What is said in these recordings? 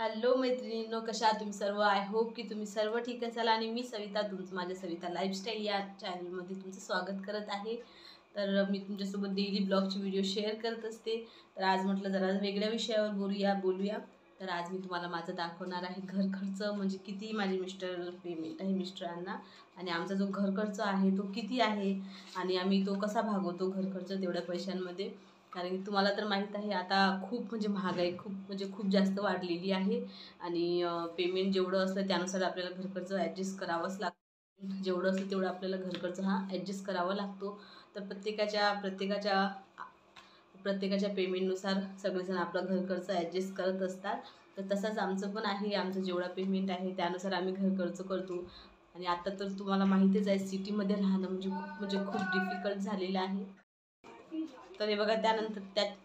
Hello मैत्रिणींनो, कशा आहात तुम्ही सर्व? आय होप की तुम्ही सर्व ठीक असाल. आणि मी सविता, तुमचं माझ्या सविता लाईफस्टाईल या चॅनलमध्ये तुमचं स्वागत करत आहे. तर मी तुमच्यासोबत डेली ब्लॉगचे व्हिडिओ शेअर करत असते. तर आज म्हटलं जरा वेगळ्या विषयावर बोलूया. तर आज मी तुम्हाला माझं दाखवणार आहे घर खर्च, म्हणजे किती माझे मिस्टर पेमेंट आहे मिस्टरांना, आणि आमचा जो घर खर्च आहे तो किती आहे, आणि आम्ही तो कसा भागवतो घर खर्च तेवढ्या पैशांमध्ये. कारण की तुम्हाला तर माहीत आहे आता खूप म्हणजे महागाई खूप जास्त वाढलेली आहे. आणि पेमेंट जेवढं असतं त्यानुसार आपल्याला घर खर्च ॲडजस्ट करावंच लागतं. जेवढं असतं तेवढं आपल्याला घर खर्च हा ॲडजस्ट करावा लागतो. तर प्रत्येकाच्या पेमेंटनुसार सगळेजण आपला घर खर्च ॲडजस्ट करत असतात. तर तसंच आमचं पण आहे. आमचं जेवढा पेमेंट आहे त्यानुसार आम्ही घर खर्च करतो. आणि आता तर तुम्हाला माहितीच आहे, सिटीमध्ये राहणं म्हणजे खूप डिफिकल्ट झालेलं आहे. तर हे बघा, त्यानंतर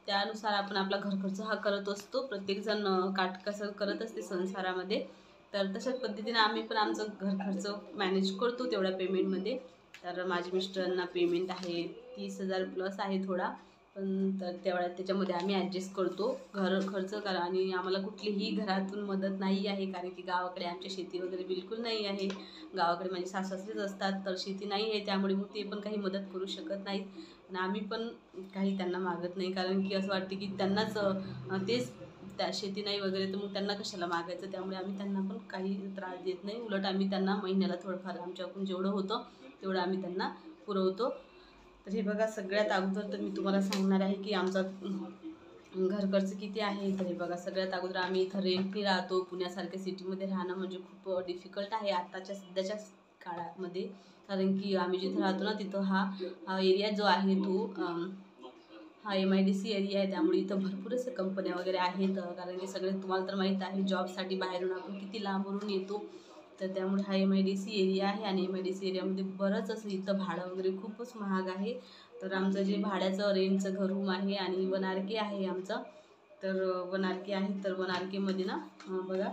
त्यानुसार आपण आपला घर खर्च हा करत असतो. प्रत्येकजण काटकसर करत असते संसारामध्ये. तर तशाच पद्धतीने आम्ही पण आमचं घर खर्च मॅनेज करतो तेवढ्या पेमेंटमध्ये. तर माझ्या मिस्टरांना पेमेंट आहे 30,000 प्लस आहे थोडा, पण तर त्याच्यामध्ये आम्ही ॲडजस्ट करतो घर खर्च करा. आणि आम्हाला कुठलीही घरातून मदत नाही आहे, कारण की गावाकडे आमच्या शेती वगैरे बिलकुल नाही आहे. गावाकडे माझे सासरेच असतात, तर शेती नाही आहे, त्यामुळे मग ते पण काही मदत करू शकत नाहीत. आणि आम्ही पण काही त्यांना मागत नाही, कारण की असं वाटते की त्यांनाच तेच त्या शेती नाही वगैरे, तर मग त्यांना कशाला मागायचं. त्यामुळे आम्ही त्यांना पण काही त्रास देत नाही. उलट आम्ही त्यांना महिन्याला थोडंफार आमच्याकडून जेवढं होतं तेवढं आम्ही त्यांना पुरवतो. तर हे बघा, सगळ्यात अगोदर तर मी तुम्हाला सांगणार आहे की आमचा घर खर्च किती आहे. तर हे बघा, सगळ्यात अगोदर आम्ही इथं रेंटनी राहतो. पुण्यासारख्या सिटीमध्ये राहणं म्हणजे खूप डिफिकल्ट आहे आत्ताच्या सध्याच्या काळामध्ये. कारण की आम्ही जिथं राहतो ना, तिथं हा एरिया जो आहे तो हा MIDC एरिया आहे. त्यामुळे इथं भरपूर असं कंपन्या वगैरे आहेत. कारण की सगळे तुम्हाला तर माहीत आहे, जॉबसाठी बाहेरून आपण किती लांबवरून येतो. तर त्यामुळे हा MIDC एरिया आहे. आणि MIDC एरियामध्ये बरंच असं इथं भाडं वगैरे खूपच महाग आहे. तर आमचं जे भाड्याचं रेंटचं घर रूम आहे आणि 1 RK आहे आमचं. तर 1 RK आहे. तर 1 RKमध्ये ना बघा,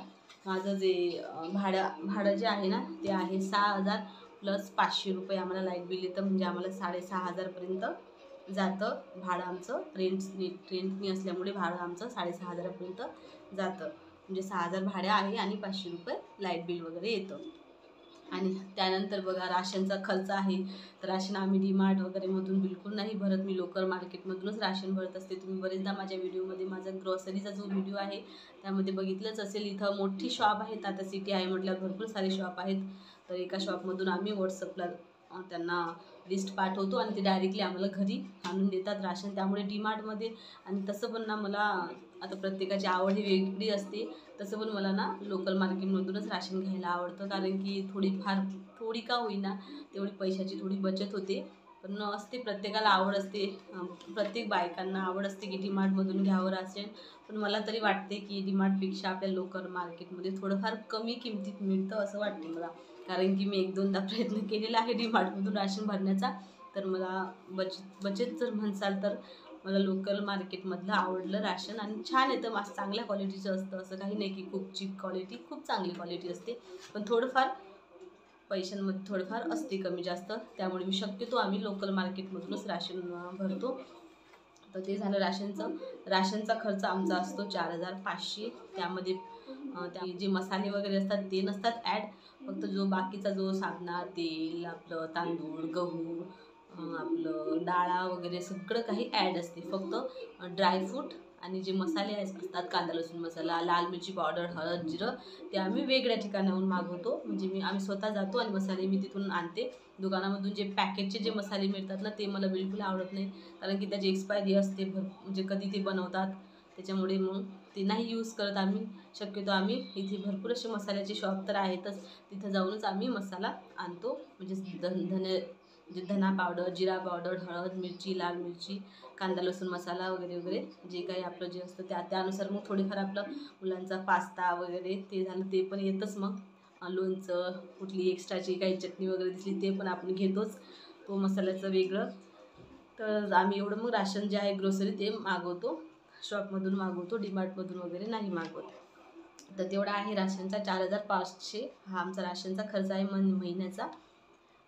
माझं जे भाडं जे आहे ना ते आहे 6,000 प्लस 500 रुपये आम्हाला लाईट बिल येतं. म्हणजे आम्हाला 6,500पर्यंत जातं भाडं आमचं. रेंटनी असल्यामुळे भाडं आमचं 6,500पर्यंत जातं. म्हणजे 6,000 भाडं आहे आणि 500 रुपये लाईट बिल वगैरे येतं. आणि त्यानंतर बघा, राशनचा खर्च आहे. तर राशन आम्ही डीमार्ट वगैरेमधून बिलकुल नाही भरत. मी लोकल मार्केटमधूनच राशन भरत असते. तुम्ही बरेचदा माझ्या व्हिडिओमध्ये माझा ग्रॉसरीचा जो व्हिडिओ आहे त्यामध्ये बघितलंच असेल. इथं मोठी शॉप आहेत. आता सिटी आहे म्हटल्यावर भरपूर सारे शॉप आहेत. तर एका शॉपमधून आम्ही व्हॉट्सअपला त्यांना लिस्ट पाठवतो आणि ते डायरेक्टली आम्हाला घरी आणून देतात राशन. त्यामुळे डीमार्टमध्ये, आणि तसं पण ना मला, आता प्रत्येकाची आवड ही वेगळी असते, तसं पण मला ना लोकल मार्केटमधूनच राशन घ्यायला आवडतं. कारण की थोडी का होईना तेवढी पैशाची थोडी बचत होते. पण असते, प्रत्येकाला आवड असते, प्रत्येक बायकांना आवड असते की डीमार्टमधून घ्यावं राशन. पण मला तरी वाटते की डीमार्टपेक्षा आपल्या लोकल मार्केटमध्ये थोडंफार कमी किमतीत मिळतं असं वाटते मला. कारण की मी 1-2दा प्रयत्न केलेला आहे डीमार्टमधून राशन भरण्याचा. तर मला बचत जर म्हणसाल तर मला लोकल मार्केटमधलं आवडलं राशन. आणि छान येतं, मस्त चांगल्या क्वालिटीचं असतं. असं काही नाही की खूप चीप क्वालिटी, खूप चांगली क्वालिटी असते. पण थोडंफार पैशांमध्ये थोडंफार असते कमी जास्त. त्यामुळे मी शक्यतो आम्ही लोकल मार्केटमधूनच राशन भरतो. तर ते झालं राशनचा खर्च आमचा असतो 4,500. त्यामध्ये जे मसाले वगैरे असतात ते नसतात ॲड. फक्त जो बाकीचा जो साबणा, तेल, आपलं तांदूळ, गहू, आपलं डाळा वगैरे सगळं काही ॲड असते. फक्त ड्रायफ्रूट आणि जे मसाले असतात, कांदा लसूण मसाला, लाल मिरची पावडर, हळद, जिरं, ते आम्ही वेगळ्या ठिकाणाहून मागवतो. म्हणजे आम्ही स्वतः जातो आणि मसाले मी तिथून आणते. दुकानामधून जे पॅकेटचे जे मसाले मिळतात ना, ते मला बिलकुल आवडत नाही. कारण की त्याची एक्सपायरी असते, म्हणजे कधी ते बनवतात. त्याच्यामुळे मग ते नाही यूज करत आम्ही. शक्यतो आम्ही इथे भरपूर असे मसाल्याचे शॉप तर आहेतच, तिथं जाऊनच आम्ही मसाला आणतो. म्हणजे धना पावडर, जिरा पावडर, हळद, मिरची, लाल मिरची, कांदा लसूण मसाला वगैरे वगैरे जे काही आपलं जे असतं त्यानुसार मग थोडीफार आपलं मुलांचा पास्ता वगैरे ते झालं, ते पण येतंच. मग लोणचं, कुठली एक्स्ट्राची काही चटणी वगैरे दिसली ते पण आपण घेतोच, तो मसाल्याचं वेगळं. तर आम्ही एवढं मग राशन जे आहे ग्रोसरी ते मागवतो, शॉपमधून मागवतो, डीमार्टमधून वगैरे नाही मागवत. तर तेवढा आहे राशनचा 4,500 हा आमचा राशनचा खर्च आहे महिन्याचा.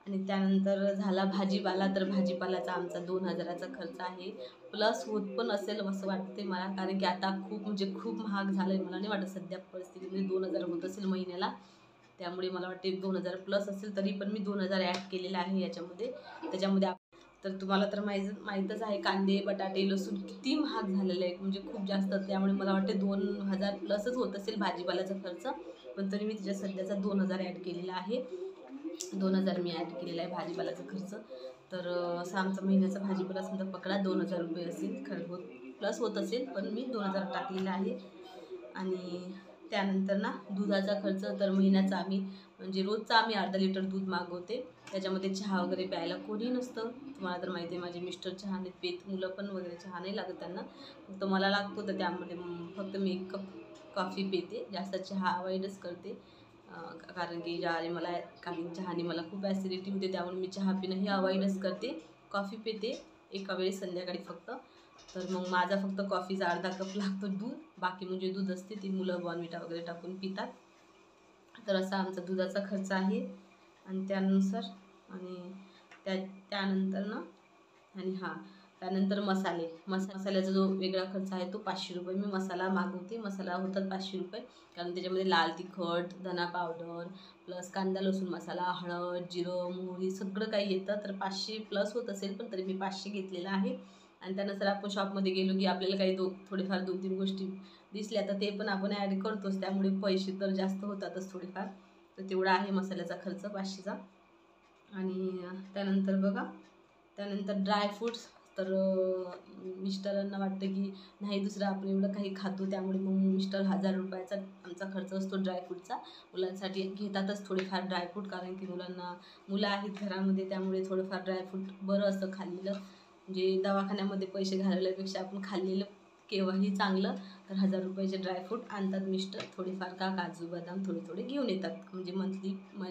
आणि त्यानंतर झाला भाजीपाला, तर भाजीपाल्याचा आमचा 2,000चा खर्च आहे. प्लस होत पण असेल असं वाटते मला, कारण की आता खूप महाग झालं आहे. मला नाही वाटत सध्या परिस्थितीमध्ये 2,000 होत असेल महिन्याला. त्यामुळे मला वाटते 2,000 प्लस असेल, तरी पण मी 2,000 ॲड केलेलं आहे याच्यामध्ये. त्याच्यामध्ये तर तुम्हाला तर माहीतच आहे कांदे, बटाटे, लसूण किती महाग झालेले आहे, म्हणजे खूप जास्त. त्यामुळे मला वाटते 2,000 प्लसच होत असेल भाजीपाल्याचा खर्च. पण तरी मी तिच्या सध्याचा 2,000 ॲड केलेला आहे. 2,000 मी ॲड केलेला आहे भाजीपाल्याचा खर्च. तर असा आमचा महिन्याचा भाजीपाला समजा पकडा 2,000 रुपये असेल. प्लस होत असेल, पण मी 2,000 टाकलेला आहे. आणि त्यानंतर ना दुधाचा खर्च, तर महिन्याचा आम्ही म्हणजे रोजचा आम्ही अर्धा लिटर दूध मागवते. त्याच्यामध्ये चहा वगैरे प्यायला कोणी नसतं. तुम्हाला तर माहिती आहे माझे मिस्टर चहा नाही पेत, मुलं पण वगैरे चहा नाही लागत त्यांना, फक्त मला लागतो. तर त्यामध्ये फक्त मी 1 कप कॉफी पिते, जास्त चहा अवॉइडच करते. कारण की चहाने मला खूप ॲसिडिटी होते, त्यामुळे मी चहा पिणंही अवॉइडच करते. कॉफी पिते एका वेळेस संध्याकाळी फक्त. तर मग माझा फक्त कॉफीचा अर्धा कप लागतो दूध, बाकी म्हणजे दूध असते ती मुलं बॉर्नव्हिटा वगैरे टाकून पितात. तर असा आमचा दुधाचा खर्च आहे. आणि त्यानंतर ना त्यानंतर मसाल्याचा जो वेगळा खर्च आहे तो 500 रुपये. मी मसाला मागवते, मसाला होतात 500 रुपये, कारण त्याच्यामध्ये लाल तिखट, धना पावडर, प्लस कांदा लसूण मसाला, हळद, जिरं, मोहरी सगळं काही येतं. तर 500 प्लस होत असेल, पण तरी मी 500 घेतलेला आहे. आणि त्यानंतर आपण शॉपमध्ये गेलो की आपल्याला काही थोडेफार 2-3 गोष्टी दिसल्या तर ते पण आपण ॲड करतोच, त्यामुळे पैसे तर जास्त होतातच थोडेफार. तर तेवढा आहे मसाल्याचा खर्च 500चा. आणि त्यानंतर ड्रायफ्रूट्स. तर मिस्टरांना वाटतं की नाही दुसरं आपण एवढं काही खातो, त्यामुळे मग मिस्टर 1,000 रुपयाचा आमचा खर्च असतो ड्रायफ्रूटचा. मुलांसाठी घेतातच थोडेफार ड्रायफ्रूट, कारण की मुलं आहेत घरामध्ये, त्यामुळे थोडंफार ड्रायफ्रूट बरं असतं खाल्लेलं. म्हणजे दवाखान्यामध्ये पैसे घालवल्यापेक्षा आपण खाल्लेलं केव्हाही चांगलं. तर 1,000 रुपयाचे ड्रायफ्रूट आणतात मिस्टर, थोडेफार काजू बदाम थोडे घेऊन येतात. म्हणजे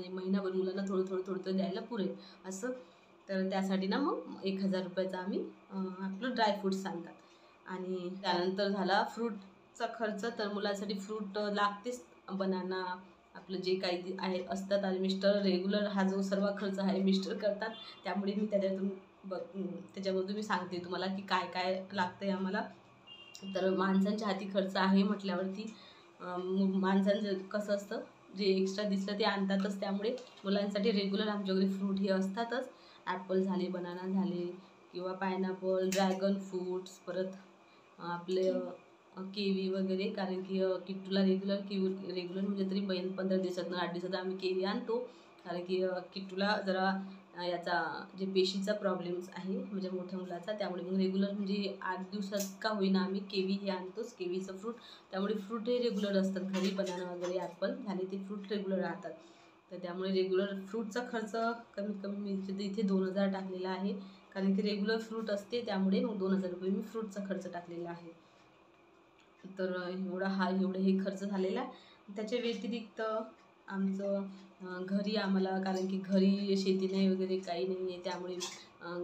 महिनाभर मुलांना थोडं द्यायला पुरेल असं. तर त्यासाठी ना मग 1,000 रुपयाचा आम्ही आपलं ड्रायफ्रूट्स आणतात. आणि त्यानंतर झाला फ्रूटचा खर्च. तर मुलांसाठी फ्रूट लागतेच, बनाना आपलं जे काही आहे असतात. आणि मिस्टर रेग्युलर हा जो सर्व खर्च आहे मिस्टर करतात, त्यामुळे मी त्याच्यामधून मी सांगते तुम्हाला की काय काय लागतं आहे आम्हाला. तर माणसांच्या हाती खर्च आहे म्हटल्यावरती माणसांचं कसं असतं, जे एक्स्ट्रा दिसलं ते आणतातच. त्यामुळे मुलांसाठी रेग्युलर आमच्या घरी फ्रूट हे असतातच. ॲपल झाले, बनाना झाले, किंवा पायनॅपल, ड्रॅगन फ्रूट्स, परत आपले केवी वगैरे. कारण की किट्टूला रेग्युलर म्हणजे तरी 15 दिवसातून 8 दिवसात आम्ही केवी आणतो. कारण की किट्टूला जरा याचा जे पेशीचा प्रॉब्लेम्स आहे म्हणजे मोठ्या मुलाचा, त्यामुळे मग रेग्युलर म्हणजे 8 दिवसात का होईना आम्ही केवी हे आणतोच, केवीचं फ्रूट. त्यामुळे फ्रूट हे रेग्युलर असतात घरी. बनाना वगैरे ॲपल झाले ते फ्रूट रेग्युलर राहतात. तर त्यामुळे रेग्युलर फ्रूटचा खर्च कमीत कमी मी इथे 2,000 टाकलेला आहे, कारण की रेग्युलर फ्रूट असते, त्यामुळे मग 2,000 रुपये मी फ्रूटचा खर्च टाकलेला आहे. तर एवढे हे खर्च झालेला आहे. त्याच्या व्यतिरिक्त आमचं घरी आम्हाला, कारण की घरी शेती नाही वगैरे काही नाही आहे, त्यामुळे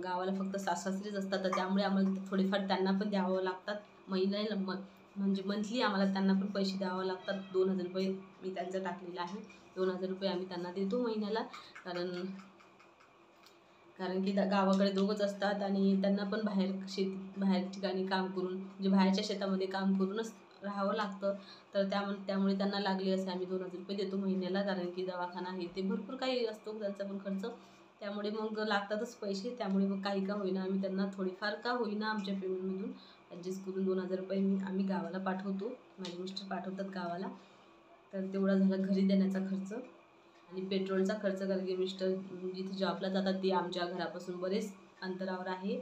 गावाला फक्त सासरेच असतात. तर त्यामुळे आम्हाला थोडेफार त्यांना पण द्यावं लागतात. म्हणजे मंथली आम्हाला त्यांना पण पैसे द्यावं लागतात. 2,000 रुपये मी त्यांचं टाकलेलं आहे. 2,000 रुपये आम्ही त्यांना देतो महिन्याला. कारण की गावाकडे दोघंच असतात आणि त्यांना पण बाहेर ठिकाणी काम करून, म्हणजे बाहेरच्या शेतामध्ये काम करूनच राहावं लागतं. तर त्यामुळे त्यांना लागले असे आम्ही 2,000 रुपये देतो महिन्याला. कारण की दवाखाना हे ते भरपूर काही असतो त्यांचा पण खर्च, त्यामुळे मग लागतातच पैसे. त्यामुळे मग काही का होईना आम्ही त्यांना थोडीफार का होईना आमच्या पेमेंटमधून ॲडजस्ट करून 2,000 रुपये आम्ही गावाला पाठवतो. माझे मिस्टर पाठवतात गावाला. तर तेवढा झाला घरी देण्याचा खर्च. आणि पेट्रोलचा खर्च, कारण की मिस्टर जिथे जॉबला जातात ते आमच्या घरापासून बरेच अंतरावर आहे,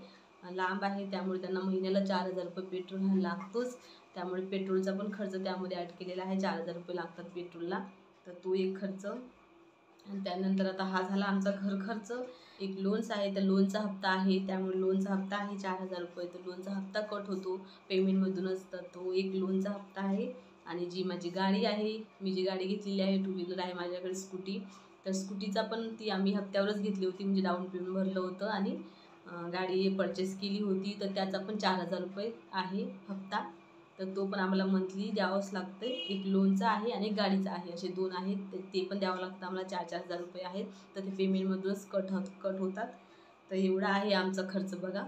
लांब आहे. त्यामुळे त्यांना महिन्याला 4,000 रुपये पेट्रोल हा लागतोच. त्यामुळे पेट्रोलचा पण खर्च त्यामध्ये ॲड केलेला आहे. 4,000 रुपये लागतात पेट्रोलला. तर तो एक खर्च. आणि त्यानंतर आता हा झाला आमचा घर खर्च. एक लोन्स आहे, तर लोनचा हप्ता आहे, त्यामुळे लोनचा हप्ता आहे 4,000 रुपये. तर लोनचा हप्ता कट होतो पेमेंटमधूनच, तर तो एक लोनचा हप्ता आहे. आणि जी माझी गाडी आहे, मी जी गाडी घेतलेली आहे, 2 व्हीलर आहे माझ्याकडे स्कूटी. तर स्कूटीचा पण ती आम्ही हप्त्यावरच घेतली होती, म्हणजे डाऊन पेमेंट भरलं होतं आणि गाडी परचेस केली होती. तर त्याचा पण 4,000 रुपये आहे हप्ता. तर तो पण आम्हाला मंथली द्यावंच लागतं. एक लोनचा आहे आणि एक गाडीचा आहे, असे 2 आहेत. ते पण द्यावं लागतं आम्हाला. 4-4 हजार रुपये आहेत, तर ते पेमेंटमधूनच कट होतात. तर एवढा आहे आमचा खर्च बघा.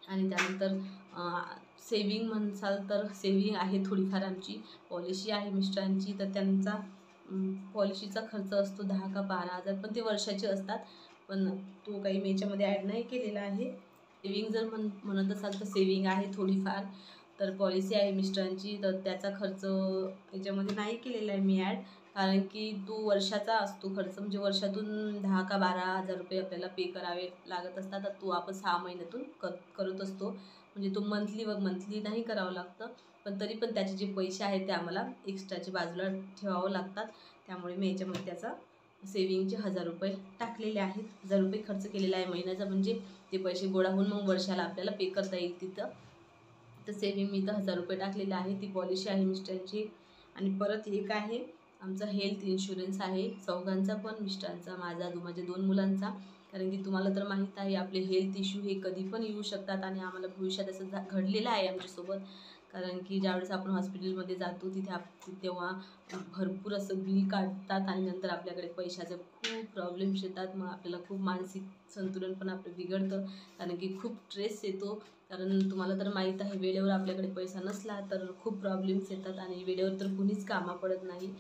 आणि त्यानंतर सेविंग म्हणसाल तर सेविंग आहे थोडीफार. आमची पॉलिसी आहे मिस्टरांची, तर त्यांचा पॉलिसीचा खर्च असतो 10 का 12 हजार, पण ते वर्षाचे असतात. पण तो काही मी याच्यामध्ये ॲड नाही केलेला आहे. सेविंग जर म्हणत असाल तर सेविंग आहे थोडीफार. तर पॉलिसी आहे मिस्टरांची, तर त्याचा खर्च याच्यामध्ये नाही केलेला आहे मी ॲड, कारण की तो वर्षाचा असतो खर्च. म्हणजे वर्षातून 10 का 12 हजार रुपये आपल्याला पे करावे लागत असतात. तर तो आपण 6 महिन्यातून करत असतो. म्हणजे तो मंथली नाही करावं लागतं, पण तरी पण त्याचे जे पैसे आहेत ते आम्हाला एक्स्ट्राचे बाजूला ठेवावं लागतात. त्यामुळे मी याच्यामध्ये त्याचा सेविंगचे 1000 रुपये टाकलेले आहेत. 1000 रुपये खर्च केलेला आहे महिन्याचा, म्हणजे ते पैसे गोळा होऊन मग वर्षाला आपल्याला पे करता येईल तिथं. तर सेविंग मी तर 1000 रुपये टाकलेले आहे. ती पॉलिसी आहे मिस्टरांची. आणि परत एक आहे आमचा हेल्थ इन्शुरन्स आहे, चौघांचा पण, मिस्टरांचा, माझ्या 2 मुलांचा. कारण की तुम्हाला तर माहीत आहे आपले हेल्थ इश्यू हे कधी पण येऊ शकतात, आणि आम्हाला भविष्यात असं घडलेलं आहे आमच्यासोबत. कारण की ज्यावेळेस आपण हॉस्पिटलमध्ये जातो तेव्हा भरपूर असं बिल काढतात, आणि नंतर आपल्याकडे पैशाचे खूप प्रॉब्लेम्स येतात. मग आपल्याला खूप मानसिक संतुलन पण आपलं बिघडतं, कारण की खूप स्ट्रेस येतो. कारण तुम्हाला तर माहीत आहे वेळेवर आपल्याकडे पैसा नसला तर खूप प्रॉब्लेम्स येतात, आणि वेळेवर तर कुणीच कामा पडत नाही.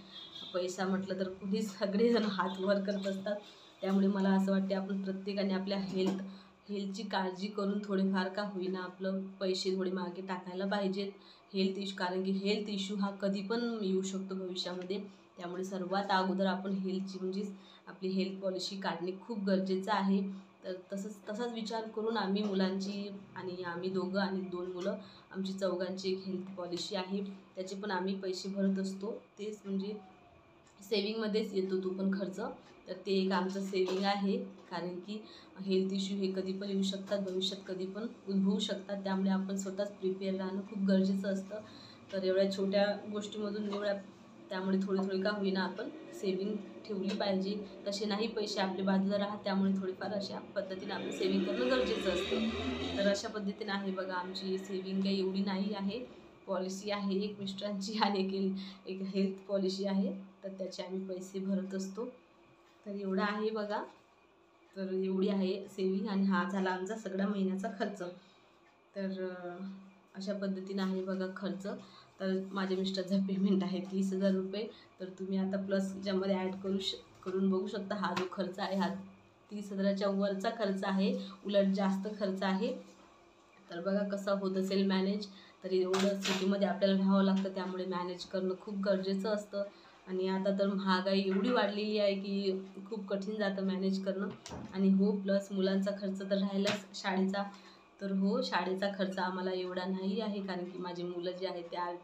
पैसा म्हटलं तर कुणीच, सगळेजण हात वर करत असतात. त्यामुळे मला असं वाटते आपण प्रत्येकाने आपल्या हेल्थची काळजी करून थोडेफार का होईना आपलं पैसे थोडे मागे टाकायला पाहिजेत. हेल्थ इश्यू, कारण की हेल्थ इश्यू हा कधी पण येऊ शकतो भविष्यामध्ये. त्यामुळे सर्वात अगोदर आपण हेल्थची म्हणजेच आपली हेल्थ पॉलिसी काढणे खूप गरजेचं आहे. तर तसाच विचार करून आम्ही मुलांची, आणि आम्ही दोघं आणि 2 मुलं, आमची चौघांची एक हेल्थ पॉलिसी आहे. त्याचे पण आम्ही पैसे भरत असतो. तेच म्हणजे सेविंगमध्येच येतो तो पण खर्च. तर ते एक आमचं सेविंग आहे, कारण की हेल्थ इश्यू हे कधी पण येऊ शकतात, भविष्यात कधी पण उद्भवू शकतात. त्यामुळे आपण स्वतःच प्रिपेअर राहणं खूप गरजेचं असतं. तर एवढ्या छोट्या गोष्टीमधून त्यामुळे थोडी का होईना आपण सेविंग ठेवली पाहिजे. तसे नाही पैसे आपले बाजूला राहत, त्यामुळे थोडीफार अशा पद्धतीने आपण सेविंग करणं गरजेचं असतं. तर अशा पद्धतीने आहे बघा आमची सेविंग. काही एवढी नाही आहे. पॉलिसी आहे एक मिस्टरांची, आणि एक हेल्थ पॉलिसी आहे, तर त्याचे आम्ही पैसे भरत असतो. तर एवढा आहे बघा. तर एवढी आहे सेविंग, आणि हा झाला आमचा सगळा महिन्याचा खर्च. तर अशा पद्धतीने आहे बघा खर्च. तर माझ्या मिस्टरचा पेमेंट आहे 30,000 रुपये. तर तुम्ही आता प्लस ज्यामध्ये ॲड करून बघू शकता. हा जो खर्च आहे हा 30,000च्या वरचा खर्च आहे, उलट जास्त खर्च आहे. तर बघा कसं होत असेल मॅनेज. तर एवढं सिटीमध्ये आपल्याला राहावं लागतं, त्यामुळे मॅनेज करणं खूप गरजेचं असतं. आणि आता तर महागाई एवढी वाढलेली आहे की खूप कठीण जातं मॅनेज करणं. आणि हो, प्लस मुलांचा खर्च तर राहिलाच शाळेचा. तर हो, शाळेचा खर्च आम्हाला एवढा नाही आहे, कारण की माझी मुलं जे आहेत ते आर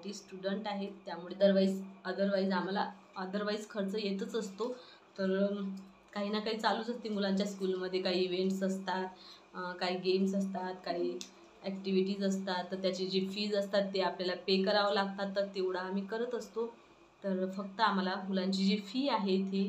टी स्टुडंट आहेत. त्यामुळे अदरवाईज आम्हाला खर्च येतच असतो. तर काही ना काही चालूच असते मुलांच्या स्कूलमध्ये. काही इव्हेंट्स असतात, काही गेम्स असतात, काही ॲक्टिव्हिटीज असतात. तर त्याची जी फीज असतात ते आपल्याला पे करावं लागतात. तर तेवढा आम्ही करत असतो. तर फक्त आम्हाला मुलांची जी फी आहे ती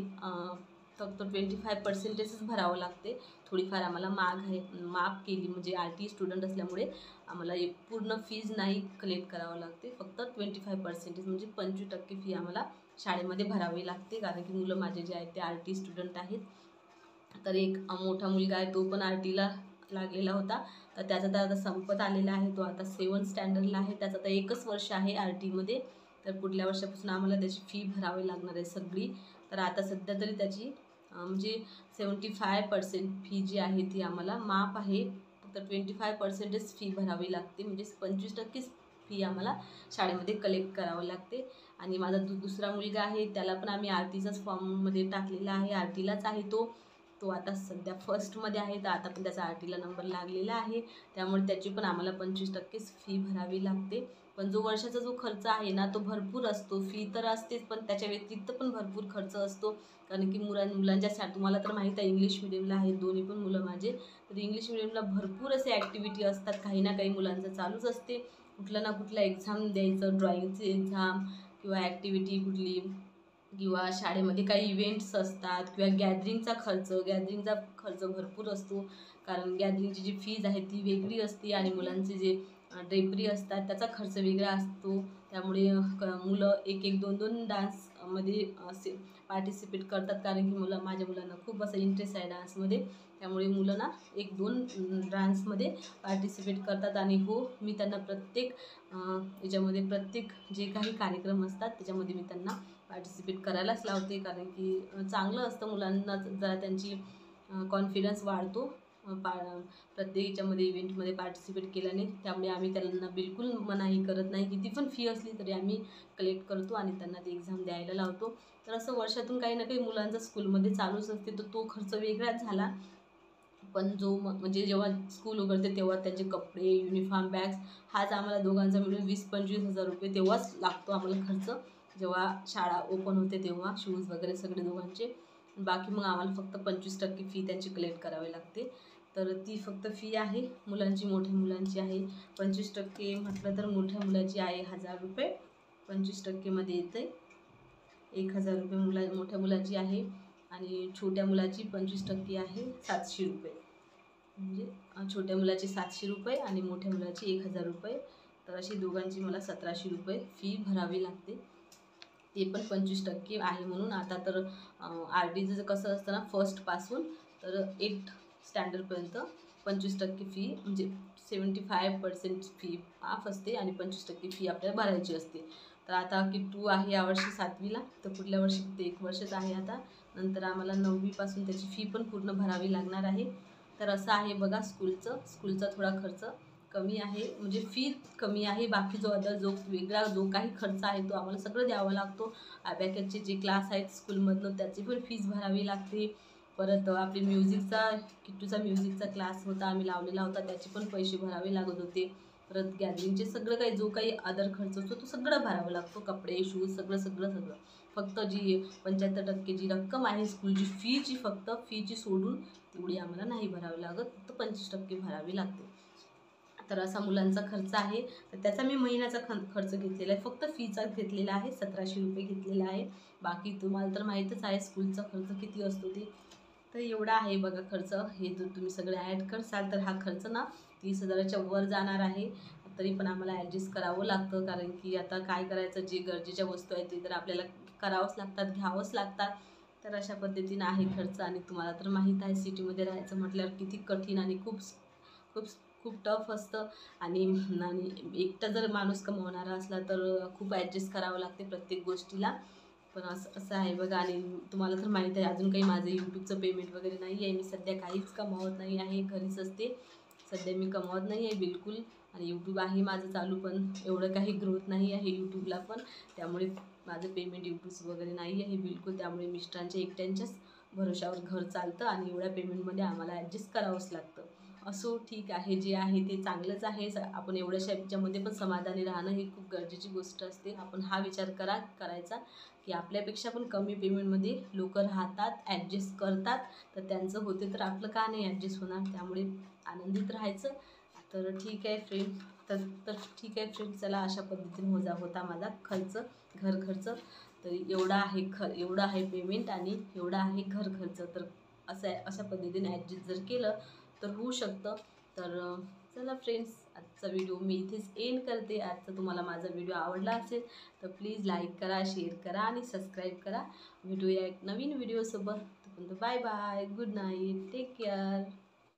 फक्त 25% भरावं लागते. थोडीफार आम्हाला माफ केली, म्हणजे आर टी स्टुडंट असल्यामुळे आम्हाला पूर्ण फीज नाही कलेक्ट करावं लागते. फक्त 25% म्हणजे 25% फी आम्हाला शाळेमध्ये भरावी लागते, कारण की मुलं माझे जे आहेत ते आर टी स्टुडंट आहेत. तर एक मोठा मुलगा आहे, तो पण आर टीला लागलेला होता. तर त्याचा तर आता संपत आलेला आहे. तो आता 7th स्टँडर्डला आहे. त्याचं आता 1च वर्ष आहे आर टीमध्ये. तर पुढल्या वर्षापासून आम्हाला त्याची फी भरावी लागणार आहे सगळी. तर आता सध्या तरी त्याची म्हणजे 75% फी जी आहे ती आम्हाला माफ आहे. फक्त 25%च फी भरावी लागते, म्हणजे 25%च फी आम्हाला शाळेमध्ये कलेक्ट करावं लागते. आणि माझा दुसरा मुलगा आहे, त्याला पण आम्ही आर टीचाच फॉर्ममध्ये टाकलेला आहे. आर टीलाच आहे तो आता सध्या फर्स्टमध्ये आहे. तर आता पण त्याचा आर टीला नंबर लागलेला आहे. त्यामुळे त्याची पण आम्हाला 25%च फी भरावी लागते. पण जो वर्षाचा जो खर्च आहे ना, तो भरपूर असतो. फी तर असतेच, पण त्याच्या व्यतिरिक्त पण भरपूर खर्च असतो. कारण की मुलांच्या तुम्हाला तर माहीत आहे इंग्लिश मिडियमला आहेत दोन्ही पण मुलं माझे. तर इंग्लिश मिडियमला भरपूर असे ॲक्टिव्हिटी असतात. काही ना काही मुलांचं चालूच असते. कुठलं ना कुठलं एक्झाम द्यायचं, ड्रॉइंगची एक्झाम किंवा ॲक्टिव्हिटी कुठली, किंवा शाळेमध्ये काही इव्हेंट्स असतात, किंवा गॅदरिंगचा खर्च भरपूर असतो. कारण गॅदरिंगची जी फीज आहे ती वेगळी असते, आणि मुलांचे जे ड्रेपरी असतात त्याचा खर्च वेगळा असतो. त्यामुळे मुलं एक एक दोन दोन डान्समध्ये असे पार्टिसिपेट करतात, कारण की माझ्या मुलांना खूप असा इंटरेस्ट आहे डान्समध्ये. त्यामुळे मुलं ना एक दोन डान्समध्ये पार्टिसिपेट करतात. आणि हो, मी त्यांना प्रत्येक याच्यामध्ये प्रत्येक जे काही कार्यक्रम असतात त्याच्यामध्ये मी त्यांना पार्टिसिपेट करायलाच लावते, कारण की चांगलं असतं. मुलांना जरा त्यांची कॉन्फिडन्स वाढतो प्रत्येक याच्यामध्ये इव्हेंटमध्ये पार्टिसिपेट केल्याने. त्यामुळे आम्ही त्यांना बिलकुल मनाई करत नाही. किती पण फी असली तरी आम्ही कलेक्ट करतो आणि त्यांना ती एक्झाम द्यायला लावतो. तर असं वर्षातून काही ना काही मुलांचा स्कूलमध्ये चालूच असते, तर तो खर्च वेगळाच झाला. पण जो म्हणजे जेव्हा स्कूल उघडते तेव्हा त्यांचे कपडे, युनिफॉर्म, बॅग्स हाच आम्हाला दोघांचा मिळून 20-25 हजार रुपये तेव्हाच लागतो आम्हाला खर्च. जेव्हा शाळा ओपन होते तेव्हा शूज वगैरे सगळे दोघांचे. बाकी मग आम्हाला फक्त 25% फी त्यांची कलेक्ट करावी लागते. तर ती फक्त फी आहे मुलांची. मोठ्या मुलांची आहे 25% म्हटलं तर मोठ्या मुलाची आहे 1000 रुपये. 25%मध्ये येते 1000 रुपये मोठ्या मुलाची आहे. आणि छोट्या मुलाची 25% आहे 700 रुपये. म्हणजे छोट्या मुलाची 700 रुपये आणि मोठ्या मुलाची 1000 रुपये. तर अशी दोघांची मला 1700 रुपये फी भरावी लागते. ते पण 25% आहे म्हणून. आता तर RDचं कसं असतं ना, फर्स्टपासून तर 8th स्टँडर्डपर्यंत 25% फी, म्हणजे 75% फी माफ असते आणि 25% फी आपल्याला भरायची असते. तर आता किट्टू आहे यावर्षी 7वीला, तर पुढल्या वर्षी ते 1 वर्षच आहे आता. नंतर आम्हाला 9वीपासून त्याची फी पण पूर्ण भरावी लागणार आहे. तर असं आहे बघा स्कूलचा थोडा खर्च कमी आहे, म्हणजे फी कमी आहे. बाकी जो वेगळा जो काही खर्च आहे तो आम्हाला सगळं द्यावा लागतो. अबॅकसचे जे क्लास आहेत स्कूलमधनं त्याची पण फीस भरावी लागते. परत आपली किट्टूचा म्युझिकचा क्लास होता, आम्ही लावलेला होता, त्याचे पण पैसे भरावे लागत होते. परत गॅदरिंगचे सगळं काही जो काही अदर खर्च असतो तो सगळं भरावा लागतो. कपडे, शूज सगळं. फक्त जी 75% जी रक्कम आहे स्कूलची फीची, फक्त फीची सोडून तेवढी आम्हाला नाही भरावी लागत, फक्त 25% भरावी लागते. तर असा मुलांचा खर्च आहे. तर त्याचा मी महिन्याचा खर्च घेतलेला आहे, फक्त फीचा घेतलेला आहे 1700 रुपये घेतलेला आहे. बाकी तुम्हाला तर माहीतच आहे स्कूलचा खर्च किती असतो ते. तर एवढा आहे बघा खर्च. हे जर तुम्ही सगळे ॲड करसाल तर हा खर्च ना 30,000च्या वर जाणार आहे. तरी पण आम्हाला ॲडजस्ट करावं लागतं, कारण की आता काय करायचं, जे गरजेच्या वस्तू आहेत ते तर आपल्याला करावंच लागतात, घ्यावंच लागतात. तर अशा पद्धतीनं आहे खर्च. आणि तुम्हाला तर माहीत आहे सिटीमध्ये राहायचं म्हटल्यावर किती कठीण आणि खूप खूप खूप टफ असतं. आणि एकटा जर माणूस कमवणारा असला तर खूप ॲडजस्ट करावं लागते प्रत्येक गोष्टीला. पण असं आहे बघा. आणि तुम्हाला तर माहीत आहे अजून काही माझं यूट्यूबचं पेमेंट वगैरे नाही आहे. मी सध्या काहीच कमावत नाही आहे, घरीच असते सध्या. मी कमावत नाही आहे बिलकुल. आणि यूट्यूब आहे माझं चालू, पण एवढं काही ग्रोथ नाही आहे यूट्यूबला पण. त्यामुळे माझं पेमेंट यूट्यूब वगैरे नाही आहे बिलकुल. त्यामुळे मिस्टरांच्या एकट्यांच्याच भरोशावर घर चालतं आणि एवढ्या पेमेंटमध्ये आम्हाला ॲडजस्ट करावंच लागतं. असो, ठीक आहे, जे आहे ते चांगलंच आहे. आपण एवढ्याशा ह्याच्यामध्ये पण समाधानी राहणं ही खूप गरजेची गोष्ट असते. आपण हा विचार करायचा की आपल्यापेक्षा पण कमी पेमेंटमध्ये लोक राहतात, ॲडजस्ट करतात. तर त्यांचं होते तर आपलं का नाही ॲडजस्ट होणार. त्यामुळे आनंदित राहायचं. तर ठीक आहे फ्रेंड. तर ठीक आहे फ्रेंड, चला अशा पद्धतीने होता माझा खर्च, घर खर्च. तर एवढा आहे पेमेंट आणि एवढा आहे घर खर्च. तर अशा पद्धतीने ॲडजस्ट जर केलं तर होऊ शकतं. तर चला फ्रेंड्स, आजचा व्हिडिओ मी इथेच एंड करते. आजचा तुम्हाला माझा व्हिडिओ आवडला असेल तर प्लीज लाईक करा, शेअर करा आणि सबस्क्राईब करा. भेटूया एक नवीन व्हिडिओसोबत. तोपर्यंत bye bye, good night, take care.